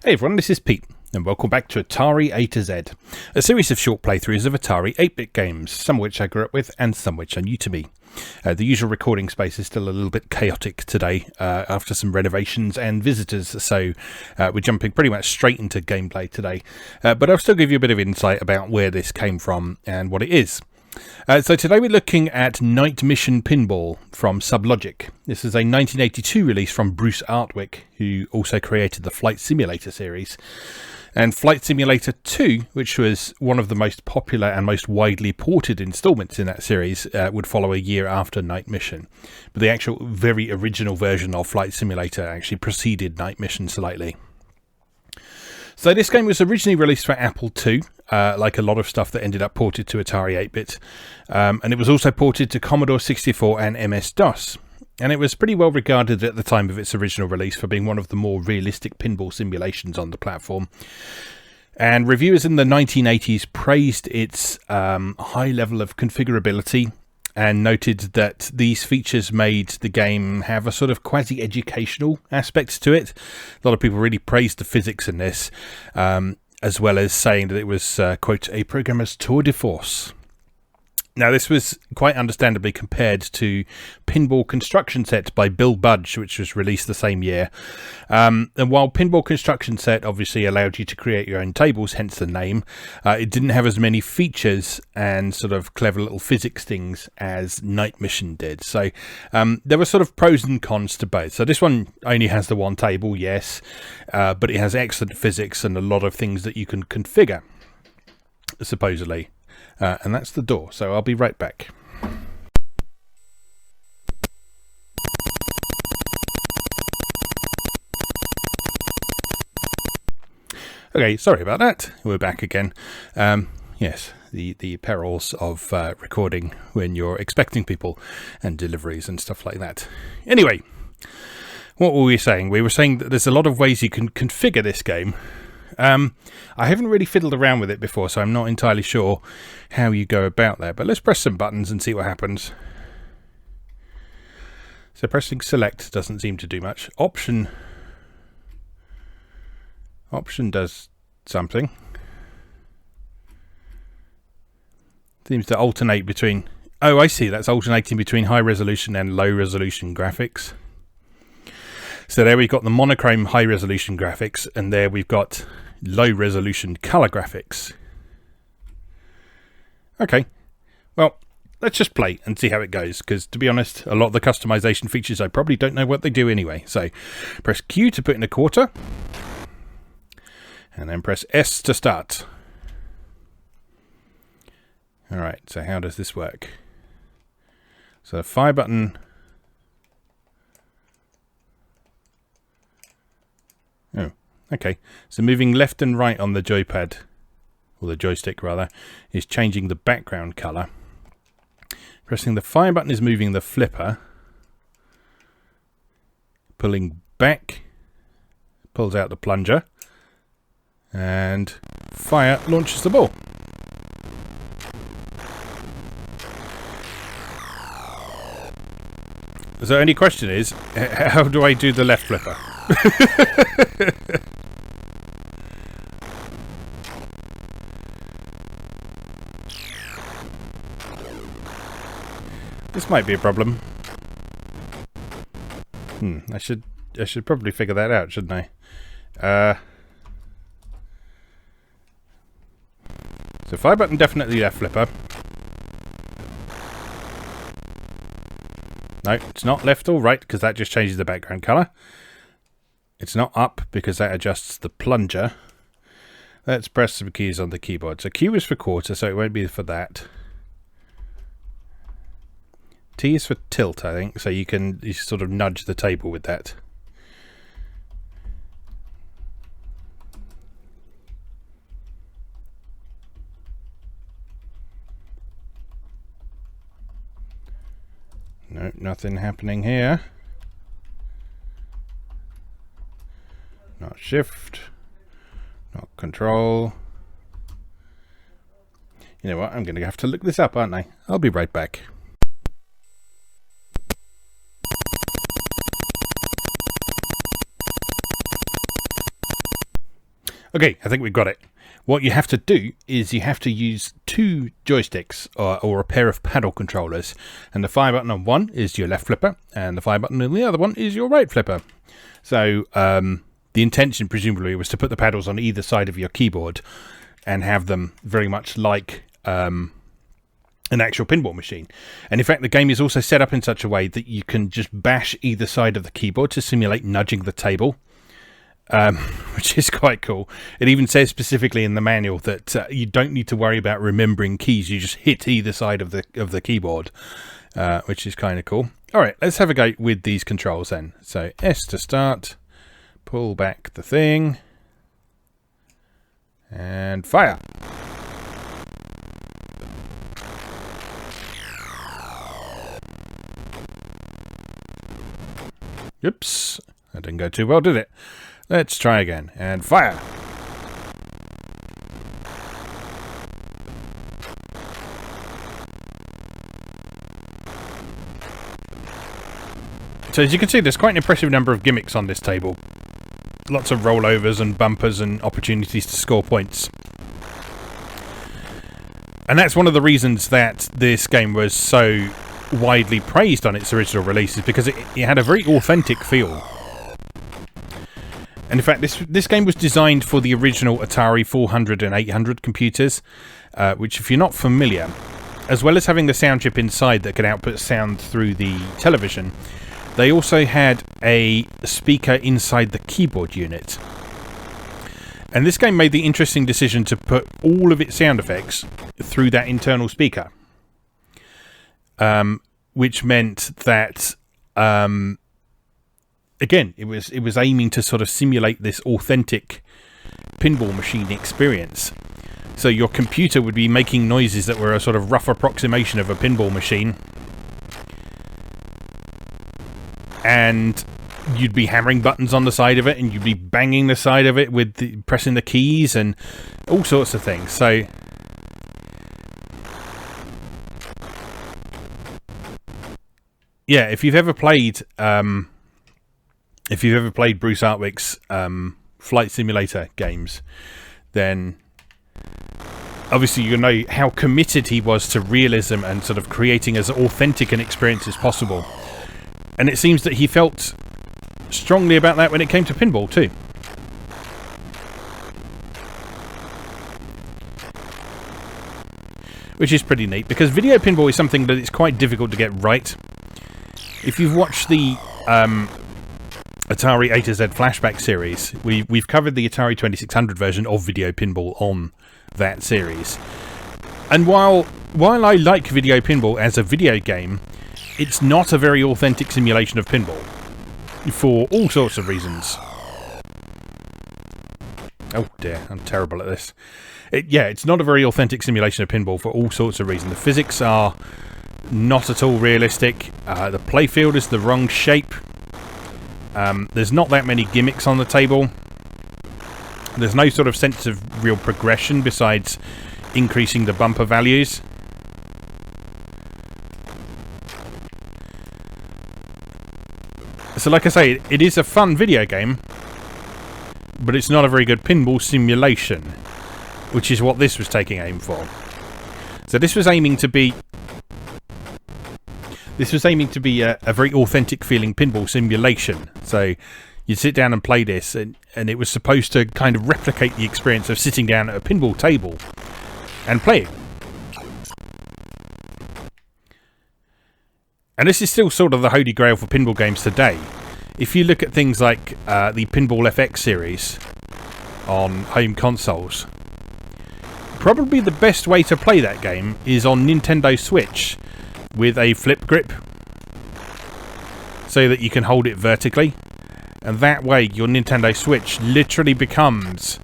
Hey everyone, this is Pete, and welcome back to Atari A to Z, a series of short playthroughs of Atari 8-bit games, some of which I grew up with and some which are new to me. The usual recording space is still a little bit chaotic today after some renovations and visitors, so we're jumping pretty much straight into gameplay today, but I'll still give you a bit of insight about where this came from and what it is. So today we're looking at Mission Pinball from subLOGIC. This is a 1982 release from Bruce Artwick, who also created the Flight Simulator series. And Flight Simulator 2, which was one of the most popular and most widely ported installments in that series, would follow a year after Night Mission. But the actual very original version of Flight Simulator actually preceded Night Mission slightly. So this game was originally released for Apple II, like a lot of stuff that ended up ported to Atari 8-bit, and it was also ported to Commodore 64 and MS-DOS. And it was pretty well regarded at the time of its original release for being one of the more realistic pinball simulations on the platform. And reviewers in the 1980s praised its high level of configurability and noted that these features made the game have a sort of quasi-educational aspect to it. A lot of people really praised the physics in this, as well as saying that it was, quote, a programmer's tour de force. Now, this was quite understandably compared to Pinball Construction Set by Bill Budge, which was released the same year. And while Pinball Construction Set obviously allowed you to create your own tables, hence the name, it didn't have as many features and sort of clever little physics things as Night Mission did. So there were sort of pros and cons to both. So this one only has the one table, yes, but it has excellent physics and a lot of things that you can configure, supposedly. And that's the door, so I'll be right back. Okay, sorry about that. We're back again. Yes, the perils of recording when you're expecting people and deliveries and stuff like that. Anyway, what were we saying? We were saying that there's a lot of ways you can configure this game. I haven't really fiddled around with it before, so I'm not entirely sure how you go about that, but let's press some buttons and see what happens. So pressing select doesn't seem to do much. Option does something. Seems to alternate between... Oh, I see, that's alternating between high resolution and low resolution graphics. So there we've got the monochrome high resolution graphics, and there we've got low resolution color graphics. Okay, well, let's just play and see how it goes, because to be honest, a lot of the customization features I probably don't know what they do anyway. So press Q to put in a quarter, and then press S to start. Alright, so how does this work? So the fire button... Oh, okay. So moving left and right on the joypad, or the joystick rather, is changing the background colour. Pressing the fire button is moving the flipper. Pulling back pulls out the plunger. And fire launches the ball. So the only question is, how do I do the left flipper? This might be a problem. I should probably figure that out, shouldn't I? So fire button definitely left flipper. No, it's not left or right, because that just changes the background colour. It's not up because that adjusts the plunger. Let's press some keys on the keyboard. So Q is for quarter, so it won't be for that. T is for tilt, I think, so you sort of nudge the table with that. No, nothing happening here. Not shift, not control. You know what, I'm going to have to look this up, aren't I? I'll be right back. Okay, I think we've got it. What you have to do is you have to use 2 joysticks or a pair of paddle controllers. And the fire button on one is your left flipper, and the fire button on the other one is your right flipper. So the intention presumably was to put the paddles on either side of your keyboard and have them very much like an actual pinball machine. And in fact, the game is also set up in such a way that you can just bash either side of the keyboard to simulate nudging the table. Which is quite cool. It even says specifically in the manual that you don't need to worry about remembering keys. You just hit either side of the keyboard, which is kind of cool. All right, let's have a go with these controls then. So S to start, pull back the thing, and fire. Oops, that didn't go too well, did it? Let's try again, and fire! So as you can see, there's quite an impressive number of gimmicks on this table. Lots of rollovers and bumpers and opportunities to score points. And that's one of the reasons that this game was so widely praised on its original release, is because it had a very authentic feel. And in fact, this game was designed for the original Atari 400 and 800 computers, which, if you're not familiar, as well as having the sound chip inside that could output sound through the television, they also had a speaker inside the keyboard unit. And this game made the interesting decision to put all of its sound effects through that internal speaker, which meant that again, it was aiming to sort of simulate this authentic pinball machine experience. So your computer would be making noises that were a sort of rough approximation of a pinball machine, and you'd be hammering buttons on the side of it, and you'd be banging the side of it with pressing the keys and all sorts of things. So yeah, if you've ever played Bruce Artwick's flight simulator games, then obviously you know how committed he was to realism and sort of creating as authentic an experience as possible. And it seems that he felt strongly about that when it came to pinball too. Which is pretty neat, because video pinball is something that it's quite difficult to get right. If you've watched the Atari A to Z flashback series, we've covered the Atari 2600 version of video pinball on that series. And while I like video pinball as a video game, it's not a very authentic simulation of pinball for all sorts of reasons. Oh dear, I'm terrible at this. It's not a very authentic simulation of pinball for all sorts of reasons. The physics are not at all realistic. The playfield is the wrong shape. There's not that many gimmicks on the table. There's no sort of sense of real progression besides increasing the bumper values. So like I say, it is a fun video game, but it's not a very good pinball simulation, which is what this was taking aim for. So this was aiming to be a very authentic feeling pinball simulation. So you'd sit down and play this, and it was supposed to kind of replicate the experience of sitting down at a pinball table and playing. And this is still sort of the holy grail for pinball games today. If you look at things like the Pinball FX series on home consoles, probably the best way to play that game is on Nintendo Switch with a flip grip, so that you can hold it vertically, and that way your Nintendo Switch literally becomes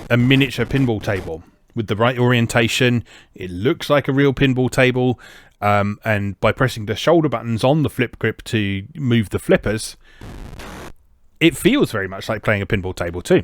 a miniature pinball table with the right orientation. It looks like a real pinball table, and by pressing the shoulder buttons on the flip grip to move the flippers, it feels very much like playing a pinball table too.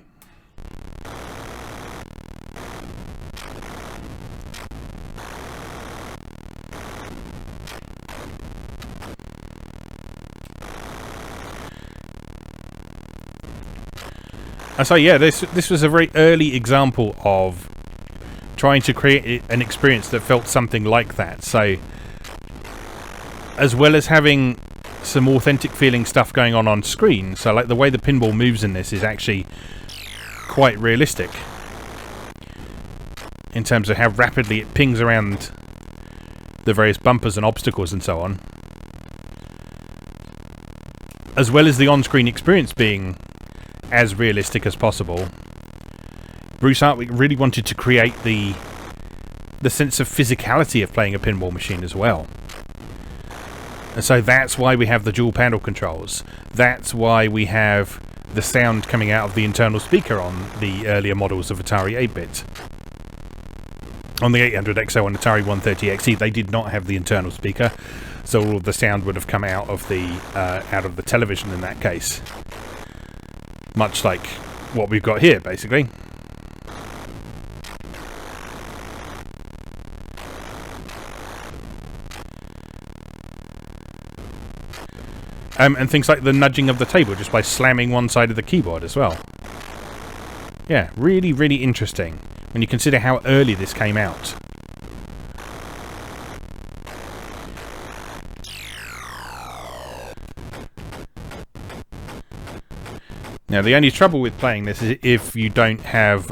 So yeah, this was a very early example of trying to create an experience that felt something like that. So, as well as having some authentic feeling stuff going on screen, so like the way the pinball moves in this is actually quite realistic in terms of how rapidly it pings around the various bumpers and obstacles and so on, as well as the on-screen experience being as realistic as possible. Bruce Artwick really wanted to create the sense of physicality of playing a pinball machine as well. And so that's why we have the dual panel controls. That's why we have the sound coming out of the internal speaker on the earlier models of Atari 8-bit. On the 800XL and Atari 130XE, they did not have the internal speaker, so all of the sound would have come out of the television in that case. Much like what we've got here, basically. And things like the nudging of the table just by slamming one side of the keyboard as well. Yeah, really, really interesting when you consider how early this came out. Now, the only trouble with playing this is if you don't have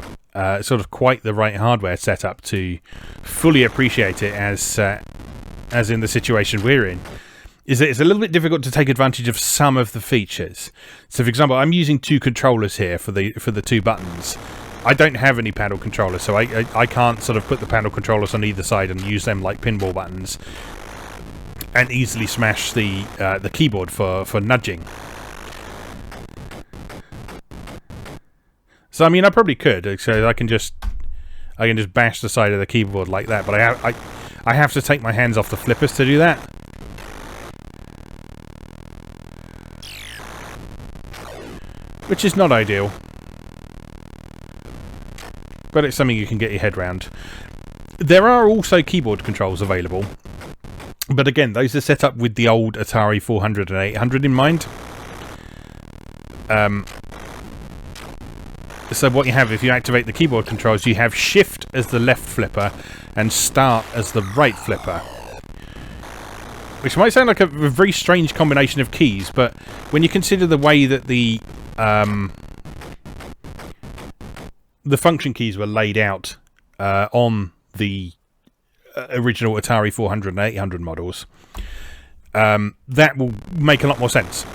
sort of quite the right hardware set up to fully appreciate it, as in the situation we're in, is that it's a little bit difficult to take advantage of some of the features. So, for example, I'm using two controllers here for the two buttons. I don't have any paddle controllers, so I can't sort of put the paddle controllers on either side and use them like pinball buttons and easily smash the keyboard for nudging. So I mean, I probably could. So I can just bash the side of the keyboard like that, but I have to take my hands off the flippers to do that. Which is not ideal. But it's something you can get your head around. There are also keyboard controls available. But again, those are set up with the old Atari 400 and 800 in mind. So what you have, if you activate the keyboard controls, you have Shift as the left flipper and Start as the right flipper. Which might sound like a very strange combination of keys, but when you consider the way that the function keys were laid out on the original Atari 400 and 800 models, that will make a lot more sense.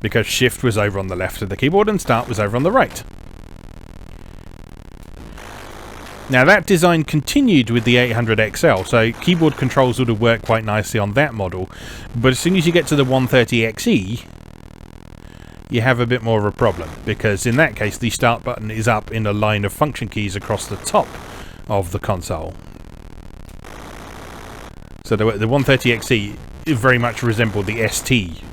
Because Shift was over on the left of the keyboard and Start was over on the right. Now that design continued with the 800XL, so keyboard controls would have worked quite nicely on that model, but as soon as you get to the 130XE, you have a bit more of a problem, because in that case the Start button is up in a line of function keys across the top of the console. So the 130XE very much resembled the ST,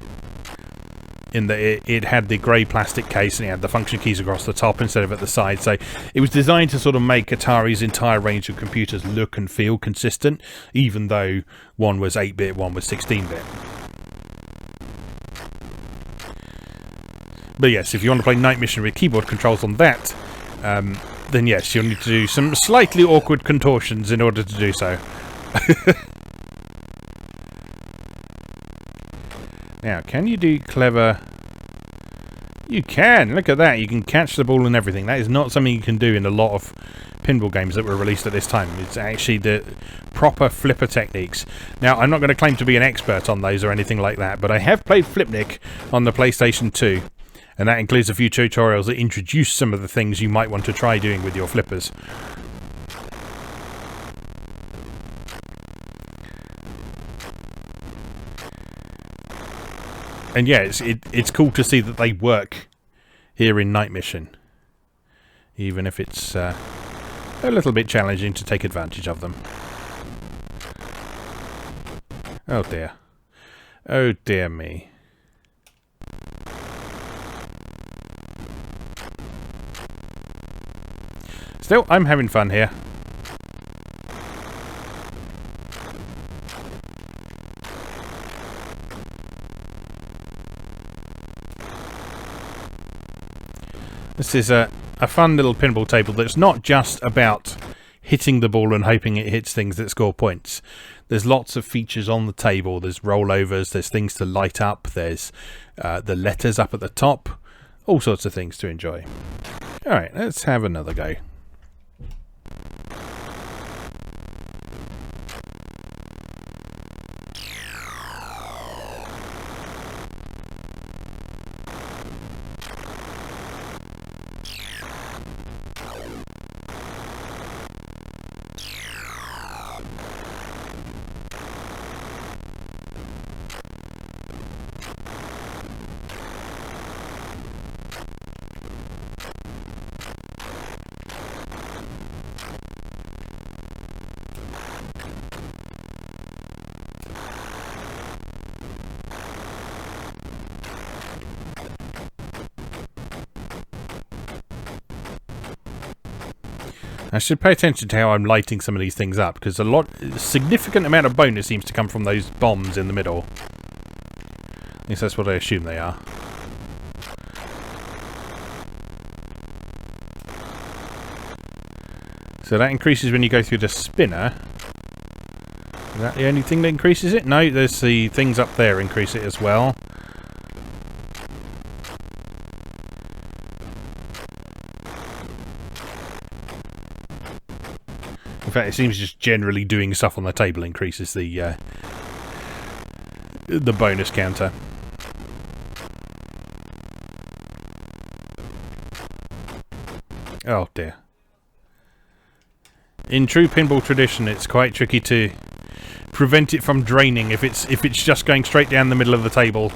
in that it had the grey plastic case and it had the function keys across the top instead of at the side. So it was designed to sort of make Atari's entire range of computers look and feel consistent, even though one was 8-bit, one was 16-bit. But yes, if you want to play Night Mission with keyboard controls on that, then yes, you'll need to do some slightly awkward contortions in order to do so. Now, can you do clever... You can! Look at that! You can catch the ball and everything. That is not something you can do in a lot of pinball games that were released at this time. It's actually the proper flipper techniques. Now, I'm not going to claim to be an expert on those or anything like that, but I have played Flipnik on the PlayStation 2, and that includes a few tutorials that introduce some of the things you might want to try doing with your flippers. And yeah, it's cool to see that they work here in Night Mission, even if it's a little bit challenging to take advantage of them. Oh dear. Oh dear me. Still, I'm having fun here. This is a fun little pinball table that's not just about hitting the ball and hoping it hits things that score points. There's lots of features on the table. There's rollovers, there's things to light up, there's the letters up at the top, all sorts of things to enjoy. Alright, let's have another go. I should pay attention to how I'm lighting some of these things up, because a significant amount of bonus seems to come from those bombs in the middle. At least that's what I assume they are. So that increases when you go through the spinner. Is that the only thing that increases it? No, there's the things up there increase it as well. In fact, it seems just generally doing stuff on the table increases the bonus counter. Oh dear. In true pinball tradition, it's quite tricky to prevent it from draining if it's just going straight down the middle of the table.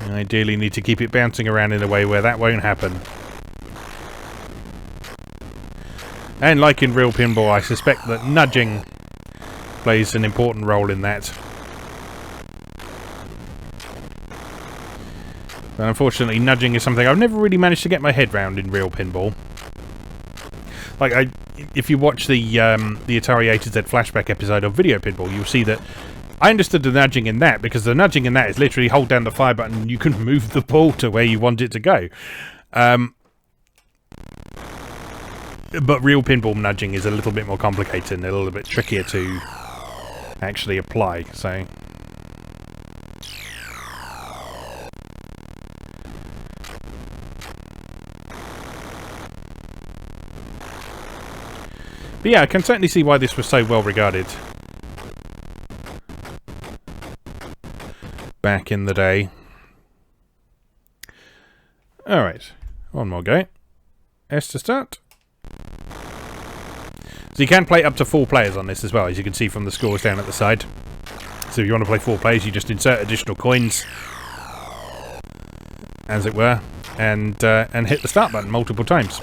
You ideally need to keep it bouncing around in a way where that won't happen. And like in real pinball, I suspect that nudging plays an important role in that. But unfortunately, nudging is something I've never really managed to get my head round in real pinball. Like, if you watch the Atari A to Z flashback episode of Video Pinball, you'll see that I understood the nudging in that, because the nudging in that is literally hold down the fire button and you can move the ball to where you want it to go. But real pinball nudging is a little bit more complicated and a little bit trickier to actually apply, so... But yeah, I can certainly see why this was so well regarded back in the day. Alright, one more go. S to start. So you can play up to 4 players on this as well, as you can see from the scores down at the side. So if you want to play 4 players, you just insert additional coins, as it were, and hit the start button multiple times.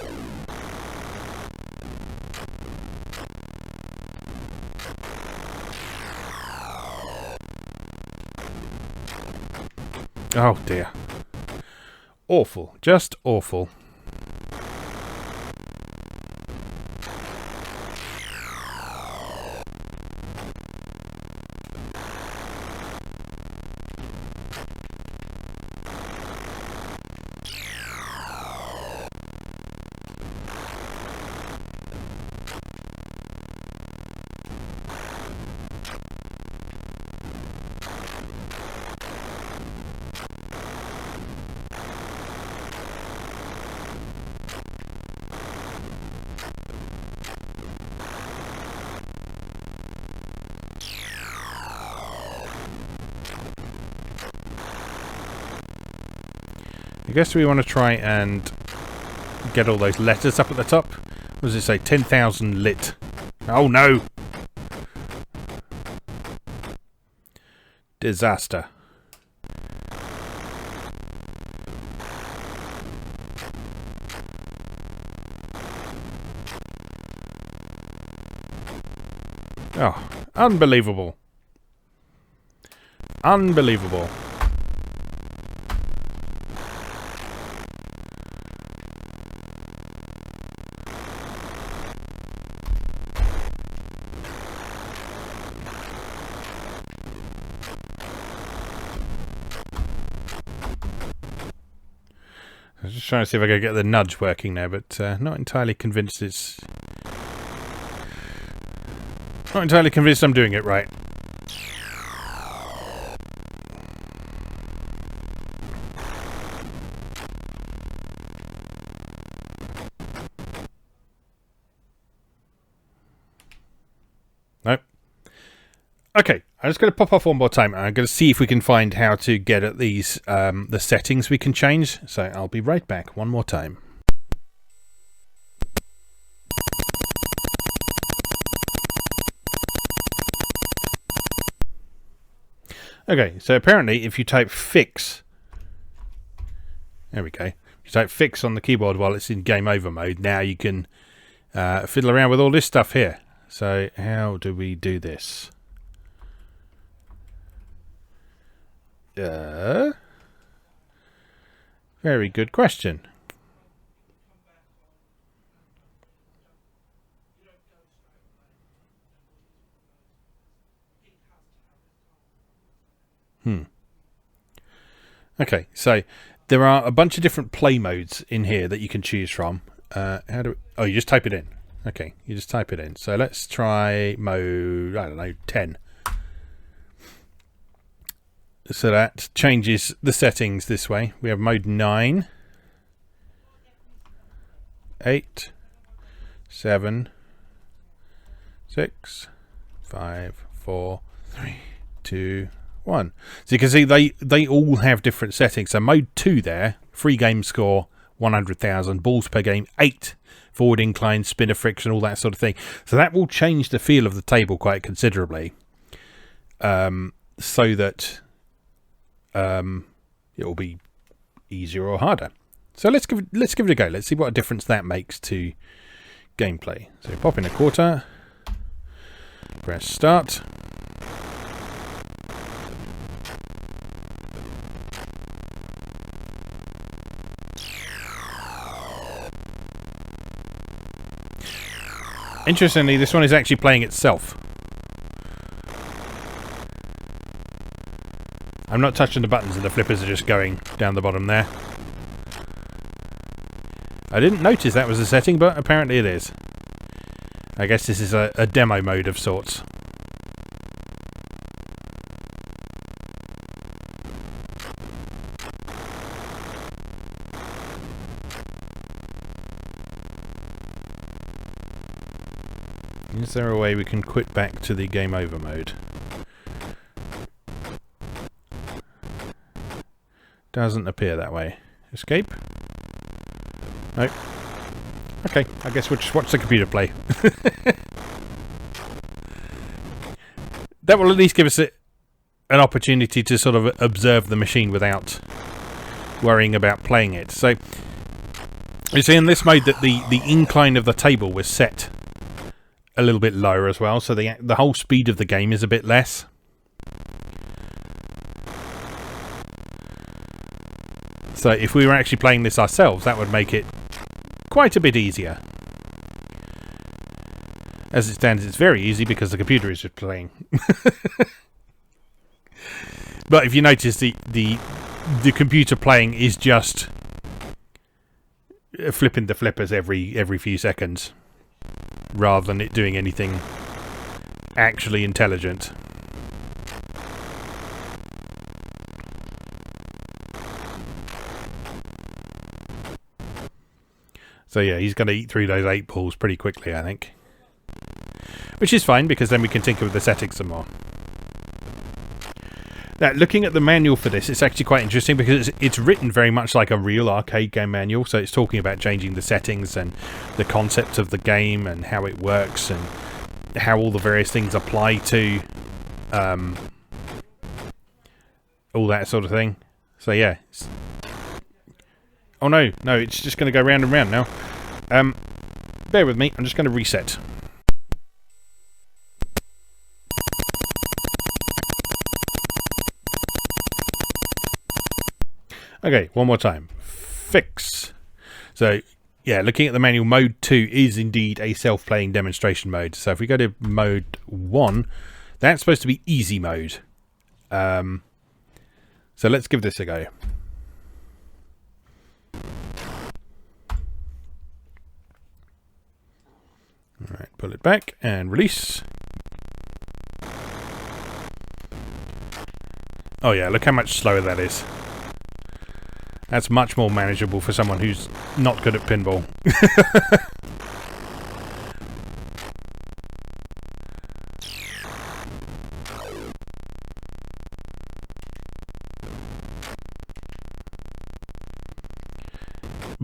Oh dear. Awful. Just awful. I guess we want to try and get all those letters up at the top. What does it say? 10,000 lit. Oh no! Disaster. Oh, unbelievable. Unbelievable. just trying to see if I can get the nudge working now, but not entirely convinced it's... Not entirely convinced I'm doing it right. Nope. Okay, I'm just going to pop off one more time and I'm going to see if we can find how to get at these, the settings we can change. So I'll be right back one more time. Okay, so apparently if you type fix, there we go. If you type fix on the keyboard while it's in game over mode, now you can fiddle around with all this stuff here. So how do we do this? Very good question. Okay, so there are a bunch of different play modes in here that you can choose from. Oh, you just type it in. Okay, you just type it in. So let's try mode, I don't know, 10. So that changes the settings this way. We have mode 9, 8, 7, 6, 5, 4, 3, 2, 1. So you can see they all have different settings. So mode 2 there, free game score 100,000, balls per game 8, forward incline, spinner friction, all that sort of thing. So that will change the feel of the table quite considerably, so that it will be easier or harder. So let's give it a go. Let's see what a difference that makes to gameplay. So pop in a quarter, press start. Interestingly, this one is actually playing itself. I'm not touching the buttons and the flippers are just going down the bottom there. I didn't notice that was a setting, but apparently it is. I guess this is a demo mode of sorts. Is there a way we can quit back to the game over mode? Doesn't appear that way. Escape? Nope. Okay, I guess we'll just watch the computer play. That will at least give us an opportunity to sort of observe the machine without worrying about playing it. So, you see in this mode that the incline of the table was set a little bit lower as well, so the whole speed of the game is a bit less. So if we were actually playing this ourselves, that would make it quite a bit easier. As it stands, it's very easy because the computer is just playing. But if you notice, the computer playing is just flipping the flippers every few seconds, rather than it doing anything actually intelligent. So yeah, he's going to eat through those 8 balls pretty quickly, I think. Which is fine, because then we can tinker with the settings some more. Now, looking at the manual for this, it's actually quite interesting because it's written very much like a real arcade game manual. So it's talking about changing the settings and the concept of the game and how it works and how all the various things apply to all that sort of thing. So yeah. Oh no, it's just going to go round and round now. Bear with me, I'm just going to reset. Okay, one more time. Fix. So, yeah, looking at the manual, mode 2 is indeed a self-playing demonstration mode. So if we go to mode 1, that's supposed to be easy mode. So let's give this a go. Alright, pull it back and release. Oh yeah, look how much slower that is. That's much more manageable for someone who's not good at pinball.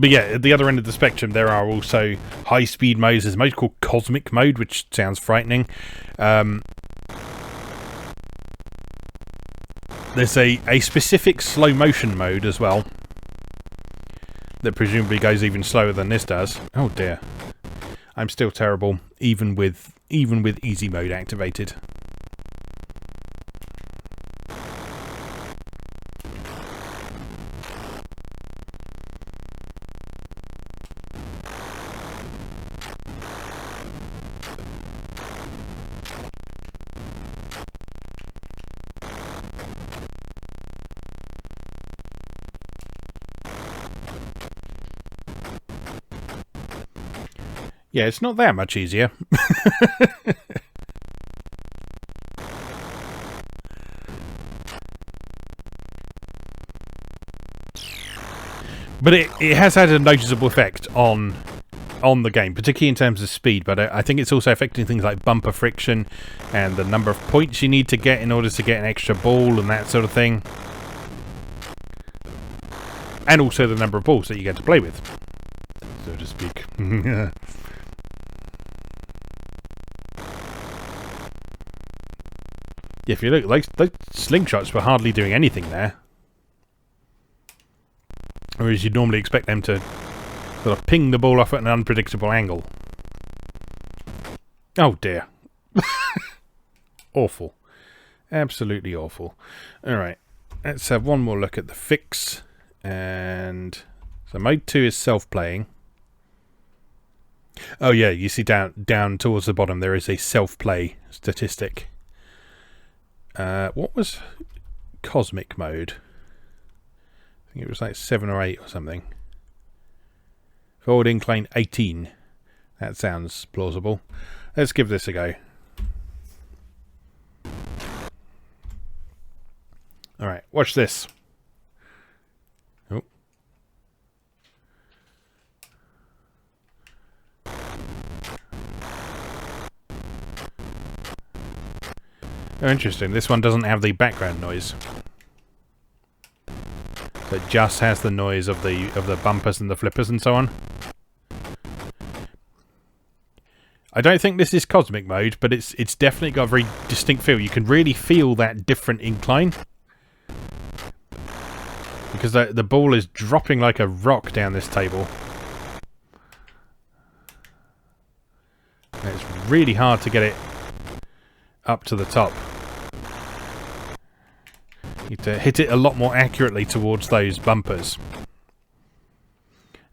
But yeah, at the other end of the spectrum, there are also high-speed modes. There's a mode called Cosmic Mode, which sounds frightening. There's a specific slow-motion mode as well, that presumably goes even slower than this does. Oh dear. I'm still terrible, even with easy mode activated. Yeah, it's not that much easier. But it has had a noticeable effect on the game, particularly in terms of speed. But I think it's also affecting things like bumper friction and the number of points you need to get in order to get an extra ball and that sort of thing. And also the number of balls that you get to play with, so to speak. If you look, those slingshots were hardly doing anything there. Whereas you'd normally expect them to sort of ping the ball off at an unpredictable angle. Oh dear. Awful. Absolutely awful. Alright, let's have one more look at the fix. And so mode 2 is self-playing. Oh yeah, you see down towards the bottom there is a self-play statistic. What was Cosmic Mode? I think it was like 7 or 8 or something. Forward incline 18. That sounds plausible. Let's give this a go. Alright, watch this. Oh. Oh, interesting. This one doesn't have the background noise. So it just has the noise of the bumpers and the flippers and so on. I don't think this is Cosmic Mode, but it's definitely got a very distinct feel. You can really feel that different incline. Because the ball is dropping like a rock down this table. And it's really hard to get it up to the top. You need to hit it a lot more accurately towards those bumpers.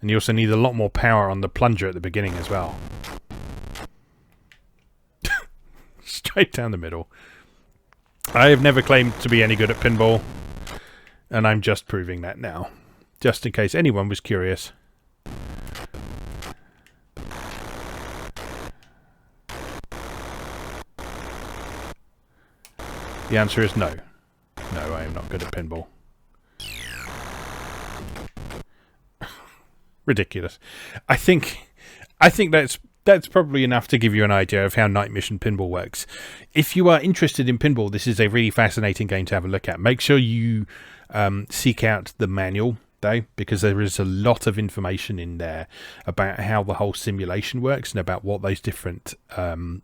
And you also need a lot more power on the plunger at the beginning as well. Straight down the middle. I have never claimed to be any good at pinball, and I'm just proving that now. Just in case anyone was curious. The answer is no. No, I am not good at pinball. Ridiculous. I think that's probably enough to give you an idea of how Night Mission Pinball works. If you are interested in pinball, this is a really fascinating game to have a look at. Make sure you seek out the manual, though, because there is a lot of information in there about how the whole simulation works and about what those different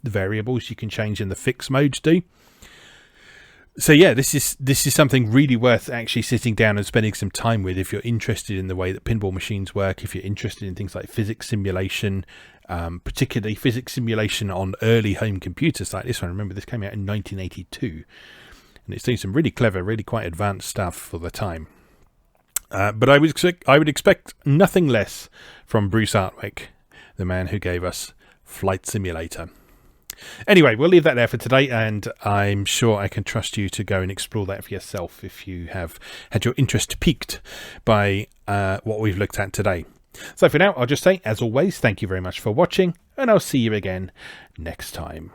variables you can change in the fix modes do. So yeah, this is something really worth actually sitting down and spending some time with if you're interested in the way that pinball machines work, if you're interested in things like physics simulation, particularly physics simulation on early home computers like this one. Remember, this came out in 1982, and it's doing some really clever, really quite advanced stuff for the time. But I would expect nothing less from Bruce Artwick, the man who gave us Flight Simulator. Anyway, we'll leave that there for today, and I'm sure I can trust you to go and explore that for yourself if you have had your interest piqued by what we've looked at today. So for now, I'll just say, as always, thank you very much for watching, and I'll see you again next time.